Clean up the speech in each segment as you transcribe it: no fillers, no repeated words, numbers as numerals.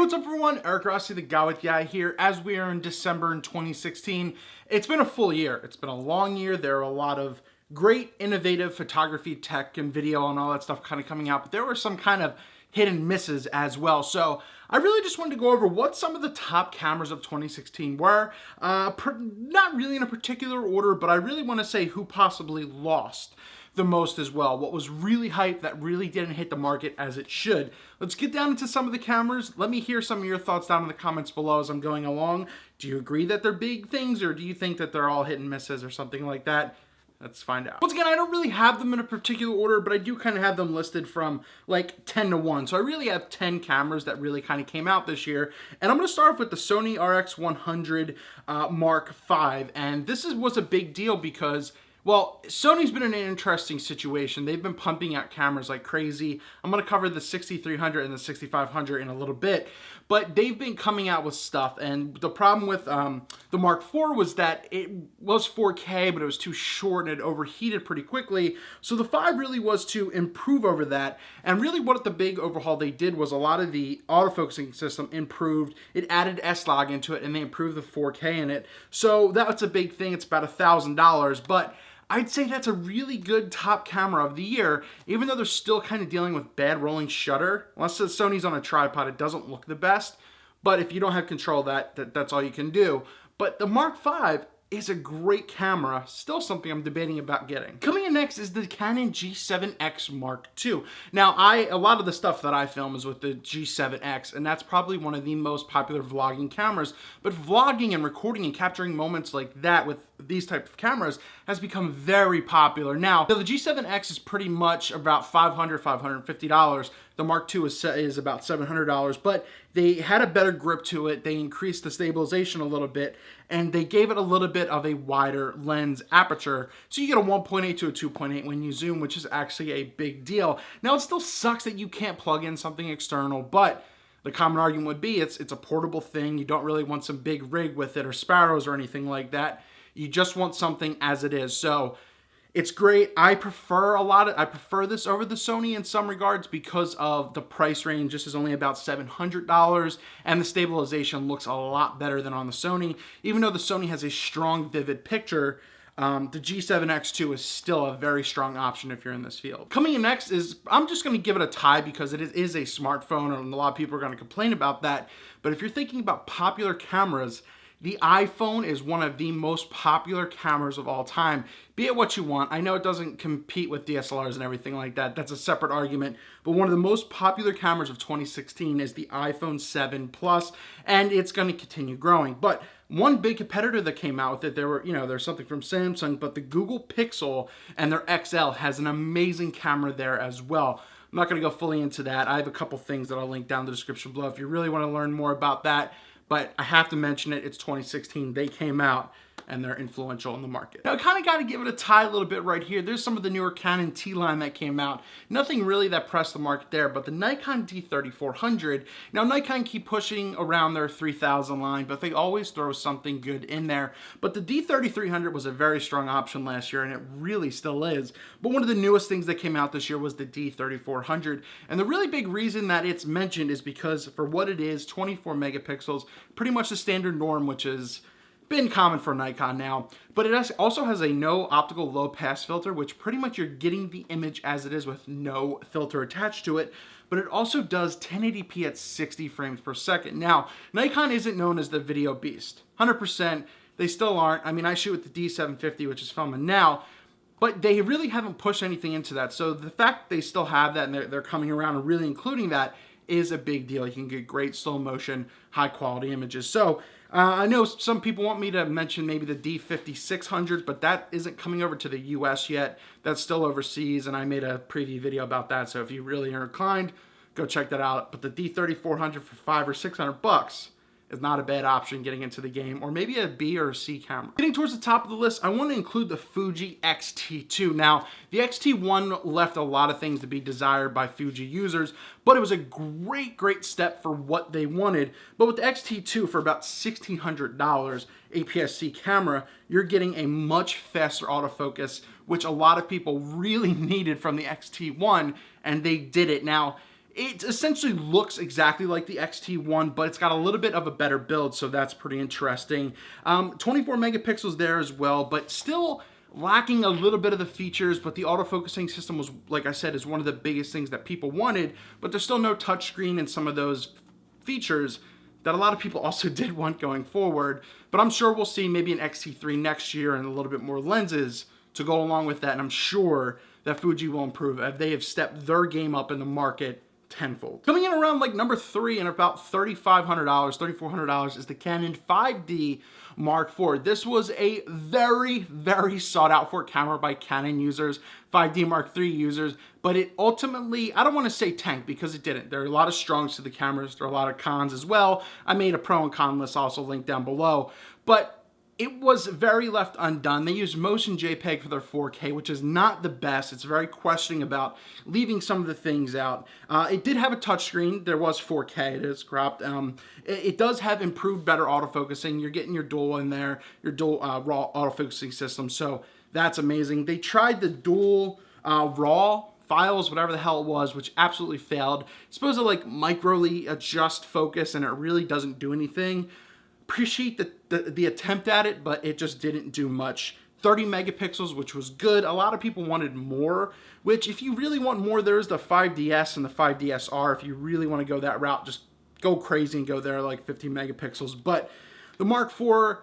What's up everyone? Eric Rossi, the guy with the eye here. As we are in December in 2016, it's been a full year. It's been a long year. There are a lot of great innovative photography, tech, and video and all that stuff kind of coming out, but there were some kind of hit and misses as well. So I really just wanted to go over what some of the top cameras of 2016 were. Not really in a particular order, but I really want to say who possibly lost the most as well. What was really hyped that really didn't hit the market as it should. Let's get down into some of the cameras. Let me hear some of your thoughts down in the comments below as I'm going along. Do you agree that they're big things, or do you think that they're all hit and misses or something like that? Let's find out. Once again, I don't really have them in a particular order, but I do kind of have them listed from like 10 to 1. So I really have 10 cameras that really kind of came out this year. And I'm going to start off with the Sony RX100 Mark V. And this was a big deal because, well, Sony's been in an interesting situation. They've been pumping out cameras like crazy. I'm going to cover the 6300 and the 6500 in a little bit, but they've been coming out with stuff. And the problem with the Mark IV was that it was 4K, but it was too short and it overheated pretty quickly. So the 5 really was to improve over that. And really what the big overhaul they did was a lot of the autofocusing system improved. It added S-Log into it and they improved the 4K in it. So that's a big thing. It's about $1,000, but I'd say that's a really good top camera of the year, even though they're still kind of dealing with bad rolling shutter. Unless Sony's on a tripod, it doesn't look the best. But if you don't have control of that, that's all you can do. But the Mark V is a great camera, still something I'm debating about getting. Coming in next is the Canon G7X Mark II. Now, a lot of the stuff that I film is with the G7X, and that's probably one of the most popular vlogging cameras. But vlogging and recording and capturing moments like that with these type of cameras has become very popular. Now, the G7X is pretty much about $500, $550. The Mark II is about $700, but they had a better grip to it. They increased the stabilization a little bit, and they gave it a little bit of a wider lens aperture. So you get a 1.8 to a 2.8 when you zoom, which is actually a big deal. Now, it still sucks that you can't plug in something external, but the common argument would be it's a portable thing. You don't really want some big rig with it or sparrows or anything like that. You just want something as it is. So it's great. I prefer this over the Sony in some regards because of the price range. This is only about $700, and the stabilization looks a lot better than on the Sony. Even though the Sony has a strong, vivid picture, the G7X II is still a very strong option if you're in this field. Coming in next is, I'm just going to give it a tie because it is a smartphone, and a lot of people are going to complain about that. But if you're thinking about popular cameras, the iPhone is one of the most popular cameras of all time. Be it what you want. I know it doesn't compete with DSLRs and everything like that. That's a separate argument. But one of the most popular cameras of 2016 is the iPhone 7 Plus, and it's going to continue growing. But one big competitor that came out with it, there's something from Samsung, but the Google Pixel and their XL has an amazing camera there as well. I'm not going to go fully into that. I have a couple things that I'll link down in the description below if you really want to learn more about that. But I have to mention it, it's 2016, they came out, and they're influential in the market. Now, I kind of got to give it a tie a little bit right here. There's some of the newer Canon T line that came out. Nothing really that pressed the market there, but the Nikon D3400. Now, Nikon keep pushing around their 3000 line, but they always throw something good in there. But the D3300 was a very strong option last year, and it really still is. But one of the newest things that came out this year was the D3400. And the really big reason that it's mentioned is because for what it is, 24 megapixels, pretty much the standard norm, which is been common for Nikon now, but it also has a no optical low pass filter, which pretty much you're getting the image as it is with no filter attached to it, but it also does 1080p at 60 frames per second. Now, Nikon isn't known as the video beast. 100%, they still aren't. I mean, I shoot with the D750, which is filming now, but they really haven't pushed anything into that. So the fact they still have that and they're coming around and really including that is a big deal. You can get great slow motion, high quality images. So I know some people want me to mention maybe the D5600, but that isn't coming over to the US yet. That's still overseas, and I made a preview video about that. So if you really are inclined, go check that out. But the D3400 for $500 or $600 is not a bad option getting into the game, or maybe a B or a C camera. Getting towards the top of the list, I want to include the Fuji X-T2. Now, the X-T1 left a lot of things to be desired by Fuji users, but it was a great step for what they wanted. But with the X-T2 for about $1,600 APS-C camera, you're getting a much faster autofocus, which a lot of people really needed from the X-T1, and they did it. Now, It essentially looks exactly like the X-T1, but it's got a little bit of a better build, so that's pretty interesting. 24 megapixels there as well, but still lacking a little bit of the features, but the autofocusing system was, like I said, is one of the biggest things that people wanted, but there's still no touchscreen and some of those features that a lot of people also did want going forward. But I'm sure we'll see maybe an X-T3 next year and a little bit more lenses to go along with that, and I'm sure that Fuji will improve as they have stepped their game up in the market tenfold. Coming in around like number 3 and about $3,500, $3,400 is the Canon 5D Mark IV. This was a very, very sought out for camera by Canon users, 5D Mark III users, but it ultimately, I don't want to say tanked because it didn't. There are a lot of strongs to the cameras. There are a lot of cons as well. I made a pro and con list also linked down below, but it was very left undone. They used motion JPEG for their 4K, which is not the best. It's very questioning about leaving some of the things out. It did have a touchscreen. There was 4K. It is cropped. It does have improved, better autofocusing. You're getting your dual in there, your dual raw autofocusing system. So that's amazing. They tried the dual raw files, whatever the hell it was, which absolutely failed. It's supposed to like microly adjust focus, and it really doesn't do anything. Appreciate the attempt at it, but it just didn't do much. 30 megapixels, which was good. A lot of people wanted more, which if you really want more, there's the 5DS and the 5DSR. If you really want to go that route, just go crazy and go there like 50 megapixels. But the Mark IV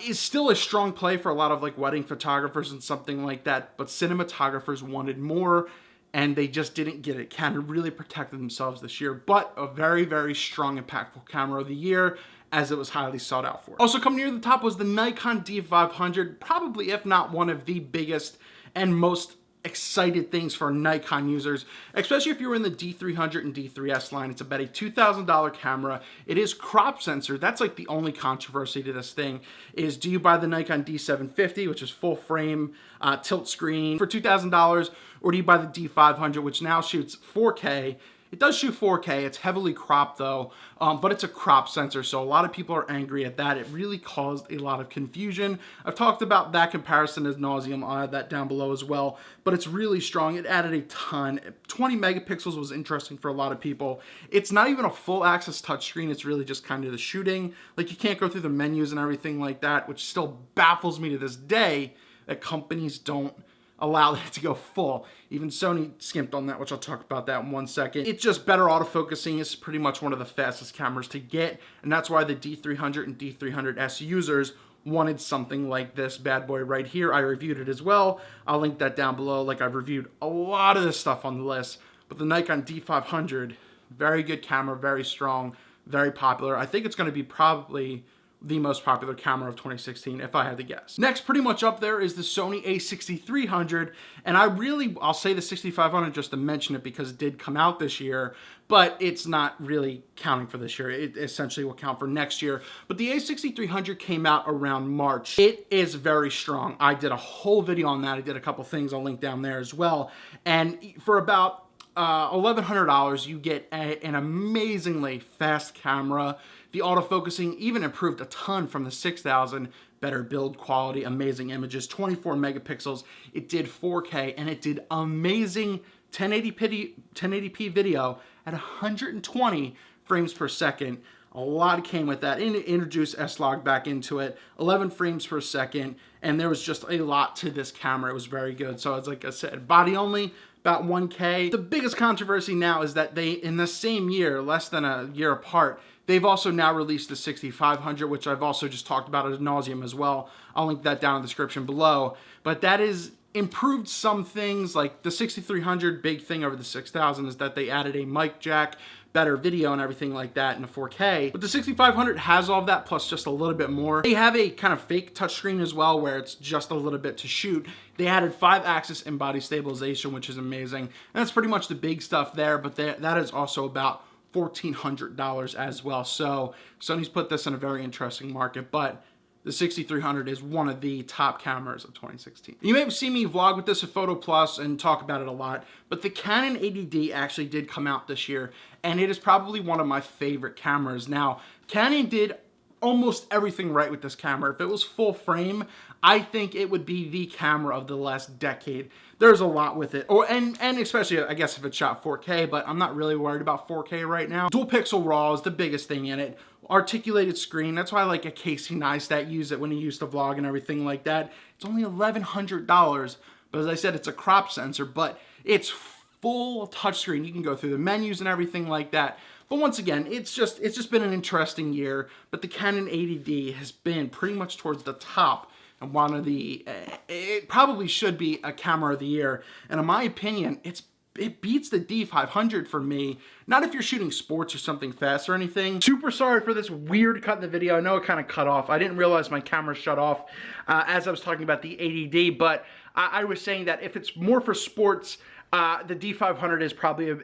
is still a strong play for a lot of like wedding photographers and something like that, but cinematographers wanted more, and they just didn't get it. Canon really protected themselves this year, but a very, very strong, impactful camera of the year, as it was highly sought out for. Also coming near the top was the Nikon D500, probably if not one of the biggest and most excited things for Nikon users, especially if you're in the D300 and D3S line. It's about a $2,000 camera. It is crop sensor. That's like the only controversy to this thing is, do you buy the Nikon D750, which is full frame, tilt screen for $2,000, or do you buy the D500, which now shoots 4K? It does shoot 4K, it's heavily cropped though, but it's a crop sensor, so a lot of people are angry at that. It really caused a lot of confusion. I've talked about that comparison ad nauseum. I'll add that down below as well, but it's really strong. It added a ton. 20 megapixels was interesting for a lot of people. It's not even a full access touchscreen, it's really just kind of the shooting. Like, you can't go through the menus and everything like that, which still baffles me to this day that companies don't allow that to go full. Even Sony skimped on that, which I'll talk about that in one second. It's just better autofocusing. It's pretty much one of the fastest cameras to get, and that's why the D300 and D300S users wanted something like this bad boy right here. I reviewed it as well. I'll link that down below. Like, I've reviewed a lot of this stuff on the list, but the Nikon D500, very good camera, very strong, very popular. I think it's going to be probably the most popular camera of 2016, if I had to guess. Next, pretty much up there is the Sony a6300, and I'll say the 6500 just to mention it because it did come out this year, but it's not really counting for this year. It essentially will count for next year. But the a6300 came out around March. It is very strong. I did a whole video on that. I did a couple things I'll link down there as well. And for about $1,100, you get an amazingly fast camera. The autofocusing even improved a ton from the 6000, better build quality, amazing images, 24 megapixels. It did 4K, and it did amazing 1080p video at 120 frames per second. A lot came with that, and it introduced S-Log back into it, 11 frames per second, and there was just a lot to this camera. It was very good. So it's like I said, body only, about 1K. The biggest controversy now is that they, in the same year, less than a year apart, they've also now released the 6500, which I've also just talked about ad nauseum as well. I'll link that down in the description below. But that is improved some things, like the 6300, big thing over the 6000 is that they added a mic jack, better video and everything like that in a 4K. But the 6500 has all of that plus just a little bit more. They have a kind of fake touchscreen as well where it's just a little bit to shoot. They added 5-axis in-body stabilization, which is amazing. And that's pretty much the big stuff there, but that is also about $1,400 as well. So Sony's put this in a very interesting market, but the 6300 is one of the top cameras of 2016. You may have seen me vlog with this at Photo Plus and talk about it a lot, but the Canon 80D actually did come out this year, and it is probably one of my favorite cameras. Now, Canon did almost everything right with this camera. If it was full frame, I think it would be the camera of the last decade. There's a lot with it, and especially I guess if it shot 4K, but I'm not really worried about 4K right now. Dual pixel RAW is the biggest thing in it. Articulated screen, that's why I like a Casey Neistat use it when he used to vlog and everything like that. It's only $1,100, but as I said, it's a crop sensor, but it's full touchscreen. You can go through the menus and everything like that. But once again, it's just been an interesting year, but the Canon 80D has been pretty much towards the top and one of the, it probably should be a camera of the year. And in my opinion, it beats the D500 for me. Not if you're shooting sports or something fast or anything. Super sorry for this weird cut in the video. I know it kind of cut off. I didn't realize my camera shut off as I was talking about the 80D, but I was saying that if it's more for sports, the D500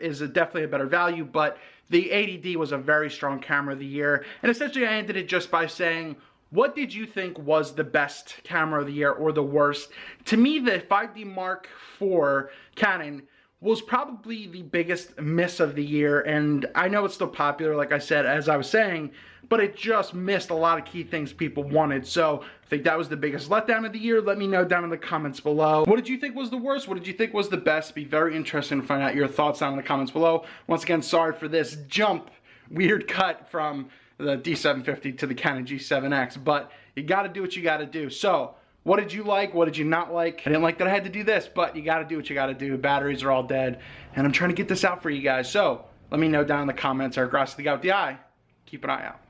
is definitely a better value, but the 80D was a very strong camera of the year. And essentially I ended it just by saying, what did you think was the best camera of the year or the worst? To me, the 5D Mark IV Canon was probably the biggest miss of the year, and I know it's still popular, like I said, as I was saying, but it just missed a lot of key things people wanted. So I think that was the biggest letdown of the year. Let me know down in the comments below. What did you think was the worst? What did you think was the best? Be very interesting to find out your thoughts down in the comments below. Once again, sorry for this weird cut from the D750 to the Canon G7X, but you gotta do what you gotta do. So, what did you like? What did you not like? I didn't like that I had to do this, but you gotta do what you gotta do. Batteries are all dead, and I'm trying to get this out for you guys. So, let me know down in the comments, or across the guy with the eye. Keep an eye out.